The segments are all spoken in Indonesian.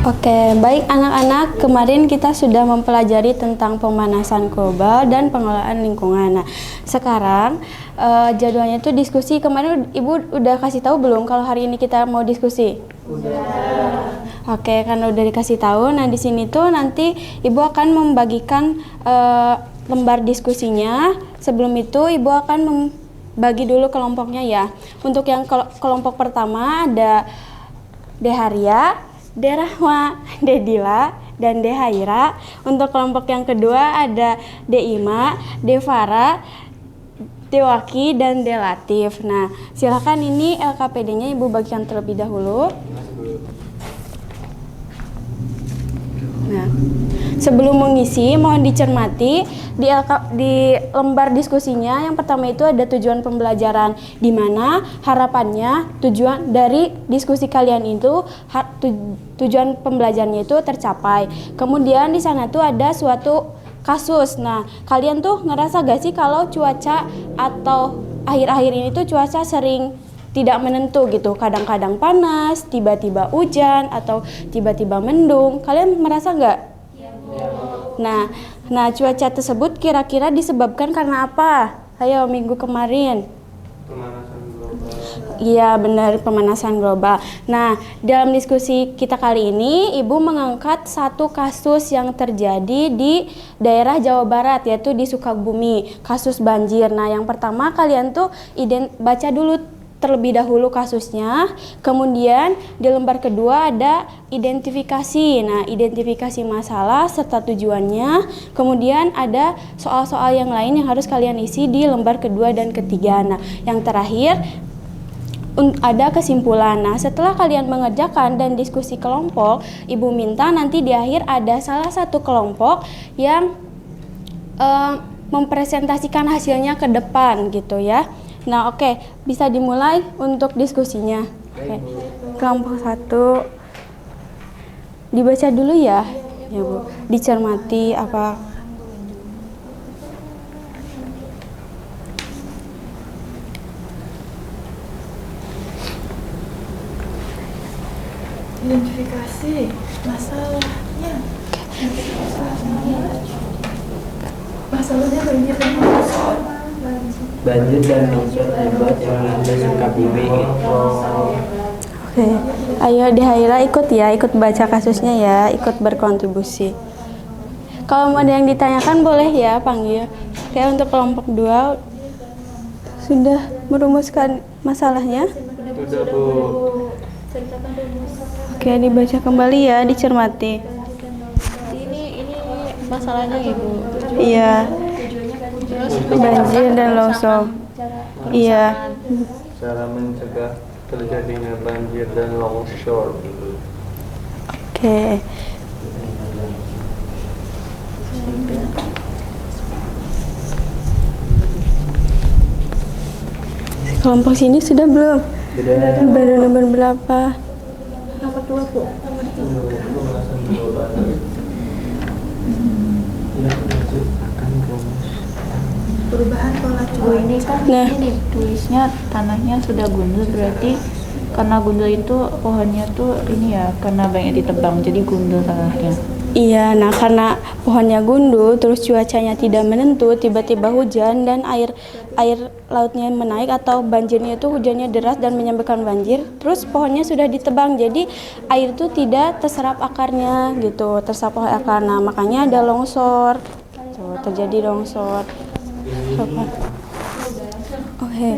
Oke, baik anak-anak, kemarin kita sudah mempelajari tentang pemanasan global dan pengelolaan lingkungan. Nah, sekarang jadwalnya itu diskusi. Kemarin Ibu udah kasih tahu belum kalau hari ini kita mau diskusi? Udah. Oke, karena udah dikasih tahu. Nah, di sini tuh nanti Ibu akan membagikan lembar diskusinya. Sebelum itu Ibu akan membagi dulu kelompoknya ya. Untuk yang kelompok pertama ada Deharia, Derahma, Dedila, dan Dehaira. Untuk kelompok yang kedua ada Deima, Devara, Dewaki, dan Delatif. Nah, silakan ini LKPD-nya Ibu bagikan terlebih dahulu. Nah, sebelum mengisi mohon dicermati di lembar diskusinya. Yang pertama itu ada tujuan pembelajaran, di mana harapannya tujuan dari diskusi kalian itu tujuan pembelajarannya itu tercapai. Kemudian di sana tuh ada suatu kasus. Nah, kalian tuh ngerasa gak sih kalau cuaca atau akhir-akhir ini tuh cuaca sering tidak menentu gitu, kadang-kadang panas, tiba-tiba hujan, atau tiba-tiba mendung. Kalian merasa nggak? Nah, cuaca tersebut kira-kira disebabkan karena apa? Ayo, minggu kemarin. Pemanasan global. Iya, benar, pemanasan global. Nah, dalam diskusi kita kali ini, Ibu mengangkat satu kasus yang terjadi di daerah Jawa Barat, yaitu di Sukabumi, kasus banjir. Nah, yang pertama kalian tuh baca dulu terlebih dahulu kasusnya, kemudian di lembar kedua ada identifikasi. Nah, identifikasi masalah serta tujuannya, kemudian ada soal-soal yang lain yang harus kalian isi di lembar kedua dan ketiga. Nah, yang terakhir ada kesimpulan. Nah, setelah kalian mengerjakan dan diskusi kelompok, Ibu minta nanti di akhir ada salah satu kelompok yang mempresentasikan hasilnya ke depan gitu ya. Nah, oke, bisa dimulai untuk diskusinya. Oke. Kelompok 1 dibaca dulu ya, Bu. Dicermati apa. Identifikasi masalahnya. Masalahnya banjir dan longsor. Banjir dan longsor hebat yang melanda Sukabumi. Oke, ayo Dehaira ikut ya, ikut baca kasusnya ya, ikut berkontribusi. Kalau mau ada yang ditanyakan boleh ya, panggil. Oke, untuk kelompok 2 sudah merumuskan masalahnya? Sudah, Bu. Oke, dibaca kembali ya, dicermati. Ini masalahnya Ibu. Iya. Banjir dan longsor. Iya. Cara mencegah terjadinya banjir dan longsor. Oke. Kelompok sini sudah belum? Sudah. Baru nomor berapa? Nomor 2, Bu. Nomor 3. Perubahan pola cuaca. Ini kan Nah. ini tulisnya tanahnya sudah gundul, berarti karena gundul itu pohonnya tuh ini ya karena banyak ditebang jadi gundul tanahnya. Iya, nah karena pohonnya gundul, terus cuacanya tidak menentu, tiba-tiba hujan dan air lautnya menaik atau banjirnya itu hujannya deras dan menyebabkan banjir, terus pohonnya sudah ditebang, jadi air itu tidak terserap akarnya gitu, terserap oleh akar. Nah, makanya ada longsor. Tuh, terjadi longsor. Apa? Oke.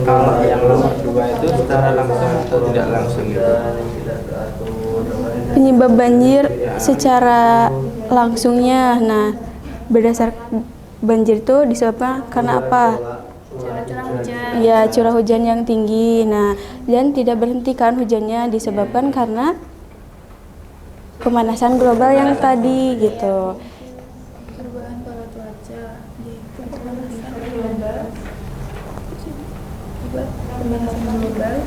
Kalau yang nomor 2 itu secara langsung atau tidak langsung gitu? Penyebab banjir secara langsungnya. Nah, berdasar banjir itu disebabkan karena apa? Curah hujan. Ya, curah hujan yang tinggi. Nah, dan tidak berhenti kan hujannya disebabkan karena pemanasan global yang tadi gitu. Perubahan pola cuaca di pemanasan global. Pemanasan global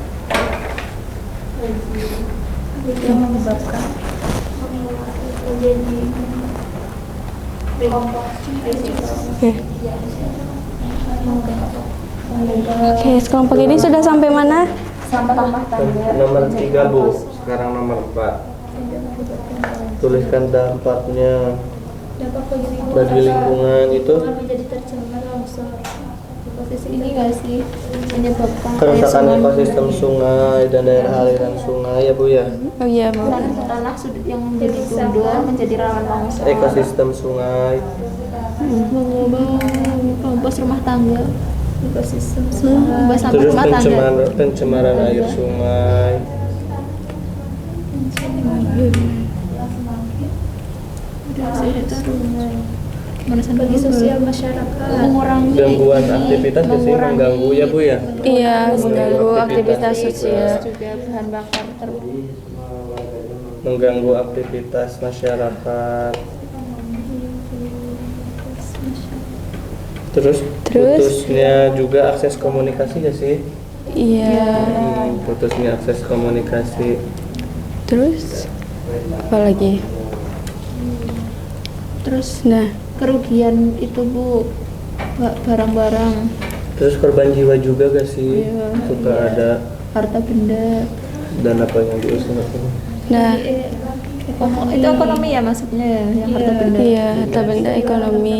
yang menyebabkan menjadi Oke. Oke, sekelompok ini sudah sampai mana? Nomor 3 Bu, sekarang nomor 4. Tuliskan dampaknya bagi lingkungan itu. menjadi tercemar longsor. Posisi ini nggak sih menyebabkan Kerusakan ekosistem sungai dan daerah aliran sungai ya Bu ya. Oh iya, Bu. tanah yang menjadi gundul menjadi rawan longsor. Ekosistem sungai, Mengubah kompos rumah tangga. Ekosistem mengubah sampah terus rumah tangga. pencemaran air sungai, Bagi sosial masyarakat. Mengurangi gangguan aktivitas biasanya mengganggu ya Bu ya. Iya, mengganggu aktivitas sosial. juga bahan bakar Mengganggu aktivitas masyarakat. Terus putusnya juga akses komunikasi ya sih? Iya. Putusnya akses komunikasi. Terus apa lagi? Terus Nah, kerugian itu Bu, barang-barang, Terus korban jiwa juga gak sih? Iya. Suka ada harta benda. dan apa yang diusahakan? nah, Itu ekonomi ya maksudnya ya, yang harta benda. iya, harta benda ekonomi,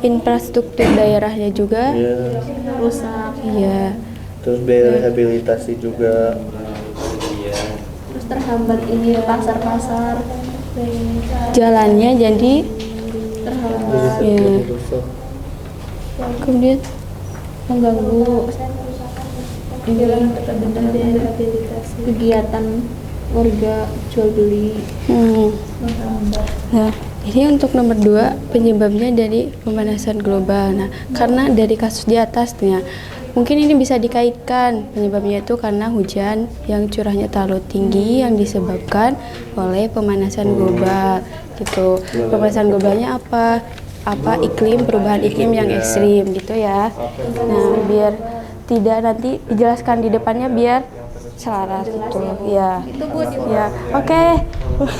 infrastruktur daerahnya juga. Iya. Rusak. Iya. Terus biaya rehabilitasi juga. Terus terhambat ini pasar-pasar. Jalannya jadi Terhambat. Iya. Rusak. kemudian Mengganggu ini harta benda dan rehabilitasi. Kegiatan warga jual beli. Menghambat. Nah, ini untuk nomor 2 penyebabnya dari pemanasan global. Nah, karena dari kasus di atasnya, mungkin ini bisa dikaitkan penyebabnya itu karena hujan yang curahnya terlalu tinggi yang disebabkan oleh pemanasan global. Gitu. Pemanasan globalnya apa? Iklim, perubahan iklim yang ekstrim gitu ya. Nah, biar tidak nanti dijelaskan di depannya biar selaras gitu. Ya. Itu Bu, Ya. Oke.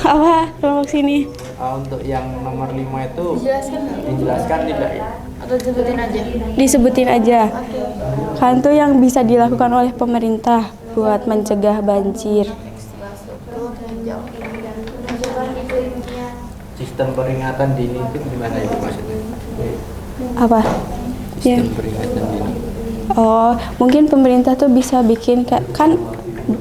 Apa? Kelompok sini. Untuk yang nomor 5 itu dijelaskan tidak ya? atau sebutin aja. Disebutin aja. Kan tuh yang bisa dilakukan oleh pemerintah buat mencegah banjir. Sistem peringatan dini itu gimana itu maksudnya? Apa? Ya. Sistem peringatan dini. Oh, mungkin pemerintah tuh bisa bikin kan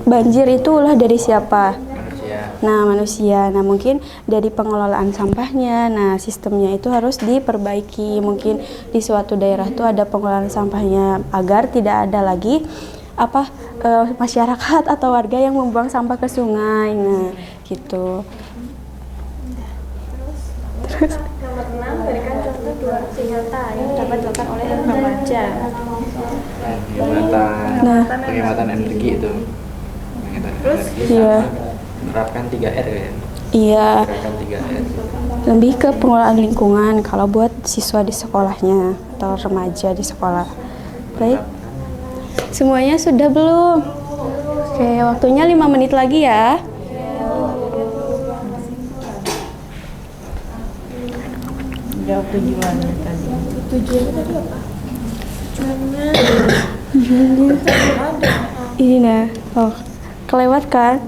banjir itu ulah dari siapa? Manusia. Nah, manusia. Nah, mungkin dari pengelolaan sampahnya. Nah, sistemnya itu harus diperbaiki. Mungkin di suatu daerah tuh ada pengelolaan sampahnya agar tidak ada lagi masyarakat atau warga yang membuang sampah ke sungai. Nah, gitu. Terus Nomor 6, berikan contoh 2 aksi nyata yang dapat dilakukan oleh remaja. Penghematan, penghematan energi itu. Penghematan energi Iya. sama menerapkan 3R ya. iya, Menerapkan 3R. lebih ke pengelolaan lingkungan kalau buat siswa di sekolahnya atau remaja di sekolah. Baik. Semuanya sudah belum? Oke, waktunya 5 menit lagi ya. Jawab tujuannya tadi. Tujuannya tadi apa? Ini nah. Oh, kelewat kan?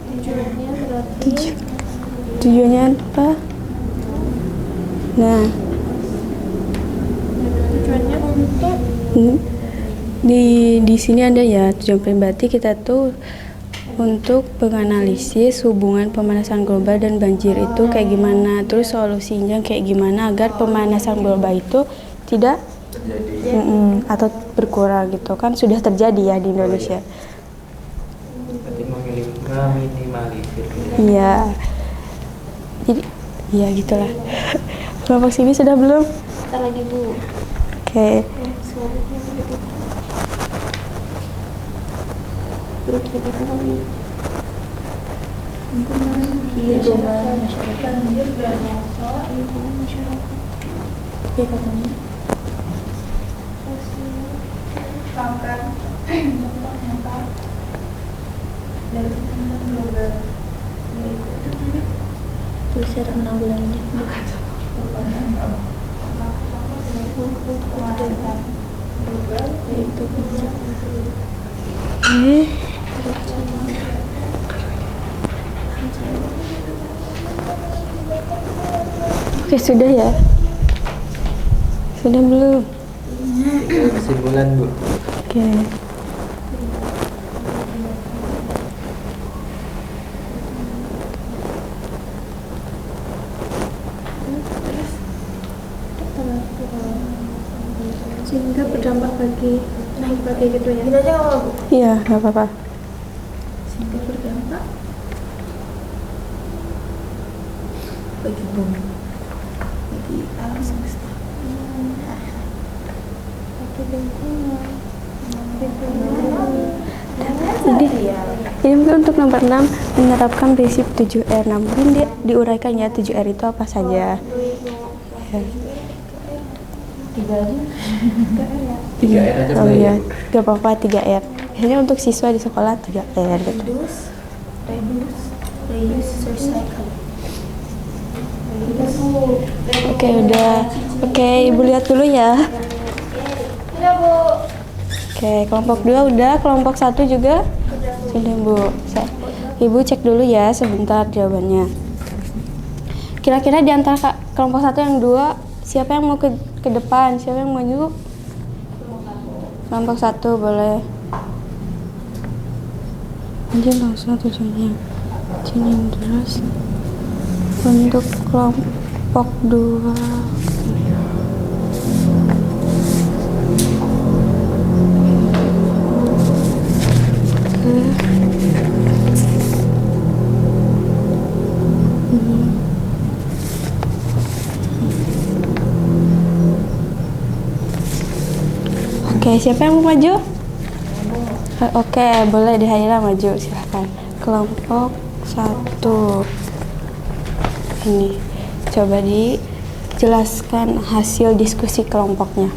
Tujuannya berarti Tujuannya apa? Nah, tujuannya untuk di sini ada ya tujuan berarti kita tuh untuk menganalisis hubungan pemanasan global dan banjir itu kayak gimana, terus solusinya kayak gimana agar pemanasan global itu tidak atau berkurang gitu kan sudah terjadi ya di Indonesia. Berarti meminimalisir. Iya. Jadi ya gitulah. Kelompok sini sudah belum? kita lagi Bu. Oke. Terus cara menanggulanginya. Oke, sudah ya? Sudah belum? Kesimpulan Bu. Oke. Sehingga berdampak bagi gitu ya. Kita aja nggak Bu. Iya, nggak apa-apa. Sehingga berdampak Bagi bumi, bagi alam semesta. Ini mungkin untuk nomor 6 menerapkan prinsip 7R. Nah, mungkin diuraikan ya 7R itu apa saja. Ya. 3R aja Oh boleh iya, ya? gak apa-apa 3R. Biasanya untuk siswa di sekolah 3R gitu. Reduce, recycle. Oke, udah. Oke, Ibu lihat dulu ya. Tidak Bu. Oke, kelompok 2 udah, kelompok 1 juga sudah Bu. Ibu cek dulu ya sebentar jawabannya. Kira-kira di antara kelompok 1 yang 2, siapa yang mau ke depan? Siapa yang maju? Kelompok 1 boleh. Lanjut langsung tujuannya. Sini terus. Untuk kelompok 2. Oke, siapa yang mau maju? Oke, boleh Haira maju, silahkan. Kelompok 1. Ini, coba dijelaskan hasil diskusi kelompoknya.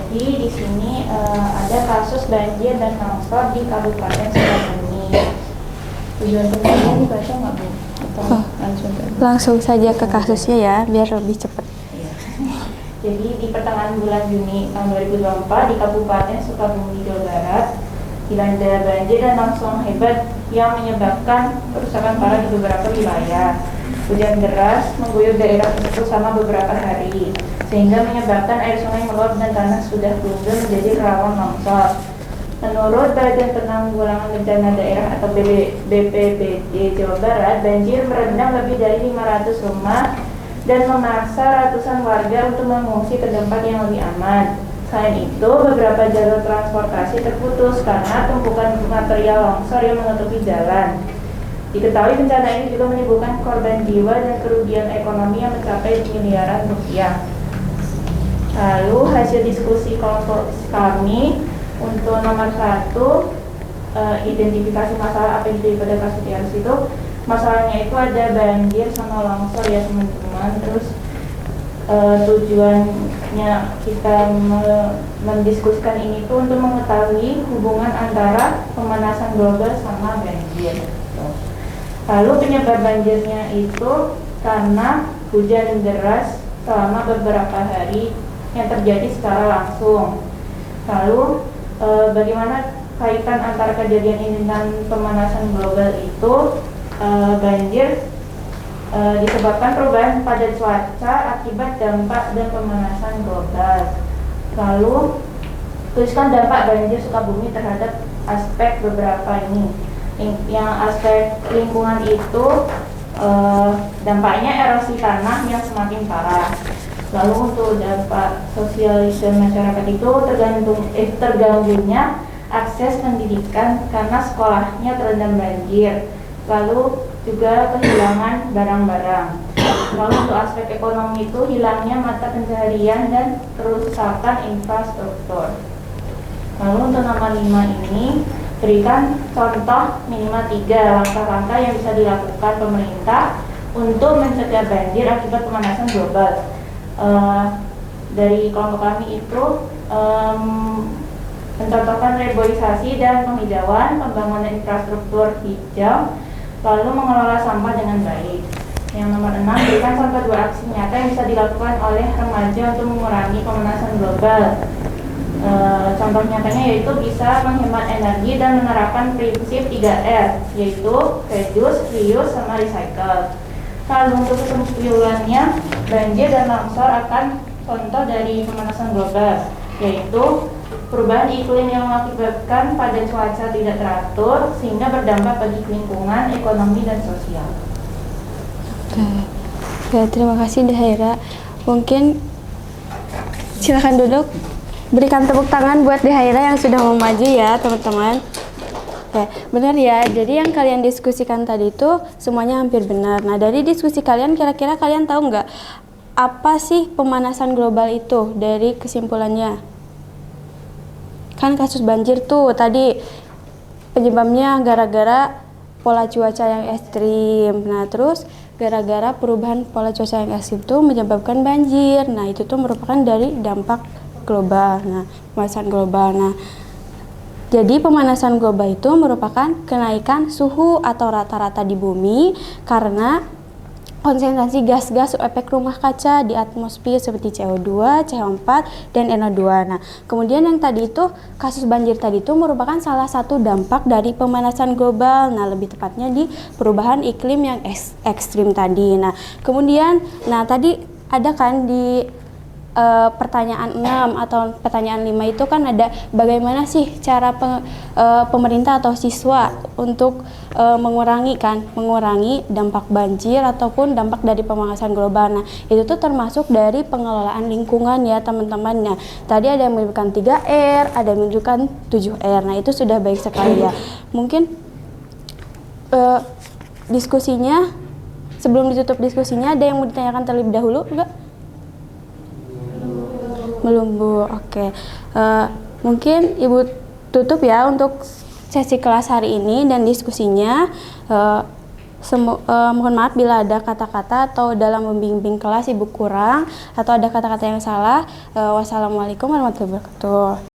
Jadi di sini ada kasus banjir dan longsor di Kabupaten Sukabumi. Tujuan penelitian dibaca nggak Bu? Atau langsung ke? Langsung saja ke kasusnya ya, biar lebih cepat. Jadi di pertengahan bulan Juni tahun 2024 di Kabupaten Sukabumi, Jawa Barat dilanda banjir dan longsor hebat yang menyebabkan kerusakan parah di beberapa wilayah. Hujan deras mengguyur daerah tersebut selama beberapa hari, sehingga menyebabkan air sungai meluap dan tanah sudah gundul menjadi rawan longsor. Menurut Badan Penanggulangan Bencana Daerah atau BPBD Jawa Barat, banjir merendam lebih dari 500 rumah dan memaksa ratusan warga untuk mengungsi ke tempat yang lebih aman. Selain itu, beberapa jalur transportasi terputus karena tumpukan material longsor yang menutupi jalan. Diketahui bencana ini juga menimbulkan korban jiwa dan kerugian ekonomi yang mencapai miliaran rupiah. Lalu hasil diskusi kelompok kami untuk nomor 1, identifikasi masalah apa yang terjadi pada kasus di atas itu. Masalahnya itu ada banjir sama longsor ya teman-teman. Terus tujuannya kita mendiskusikan ini tuh untuk mengetahui hubungan antara pemanasan global sama banjir. Lalu penyebab banjirnya itu karena hujan deras selama beberapa hari yang terjadi secara langsung. Lalu bagaimana kaitan antara kejadian ini dan pemanasan global itu? Banjir disebabkan perubahan pada cuaca akibat dampak dan pemanasan global. Lalu tuliskan dampak banjir Sukabumi terhadap aspek beberapa ini. Yang aspek lingkungan itu dampaknya erosi tanah yang semakin parah. Lalu untuk dampak sosial dan masyarakat itu terganggunya akses pendidikan karena sekolahnya terendam banjir. Lalu juga kehilangan barang-barang. Lalu untuk aspek ekonomi itu hilangnya mata pencaharian dan kerusakan infrastruktur. Lalu untuk nomor 5 ini berikan contoh minimal 3 langkah-langkah yang bisa dilakukan pemerintah untuk mencegah banjir akibat pemanasan global. Dari kelompok kami itu mencontohkan reboisasi dan penghijauan, pembangunan infrastruktur hijau, lalu mengelola sampah dengan baik. Yang nomor 6, berikan contoh 2 aksi nyata yang bisa dilakukan oleh remaja untuk mengurangi pemanasan global. Contoh nyatanya yaitu bisa menghemat energi dan menerapkan prinsip 3R, yaitu reduce, reuse, sama recycle. Lalu untuk kesimpulannya, banjir dan longsor akan contoh dari pemanasan global, yaitu perubahan iklim yang mengakibatkan pada cuaca tidak teratur sehingga berdampak bagi lingkungan, ekonomi, dan sosial. Oke, terima kasih Dahaira. Mungkin silakan duduk. Berikan tepuk tangan buat Dahaira yang sudah mau maju ya, teman-teman. Oke, benar ya. Jadi yang kalian diskusikan tadi itu semuanya hampir benar. Nah, dari diskusi kalian, kira-kira kalian tahu nggak apa sih pemanasan global itu dari kesimpulannya? Kan kasus banjir tuh tadi penyebabnya gara-gara pola cuaca yang ekstrim. Nah, terus gara-gara perubahan pola cuaca yang ekstrim itu menyebabkan banjir. Nah, itu tuh merupakan dari dampak global. Nah, pemanasan global. Nah, jadi pemanasan global itu merupakan kenaikan suhu atau rata-rata di bumi karena konsentrasi gas-gas efek rumah kaca di atmosfer seperti CO2, CO4, dan NO2. Nah, kemudian yang tadi itu kasus banjir tadi itu merupakan salah satu dampak dari pemanasan global. Nah, lebih tepatnya di perubahan iklim yang ekstrim tadi. Nah, kemudian tadi ada kan di pertanyaan 6 atau pertanyaan 5 itu kan ada bagaimana sih cara pemerintah atau siswa untuk mengurangi dampak banjir ataupun dampak dari pemanasan global. Nah, itu tuh termasuk dari pengelolaan lingkungan ya teman-teman. Nah, tadi ada yang menyebutkan 3R, ada yang menyebutkan 7R. Nah, itu sudah baik sekali ya. Mungkin diskusinya, sebelum ditutup diskusinya, ada yang mau ditanyakan terlebih dahulu enggak? Belum, Bu. Oke. Mungkin Ibu tutup ya untuk sesi kelas hari ini dan diskusinya. Mohon maaf bila ada kata-kata atau dalam membimbing kelas Ibu kurang atau ada kata-kata yang salah. Wassalamualaikum warahmatullahi wabarakatuh.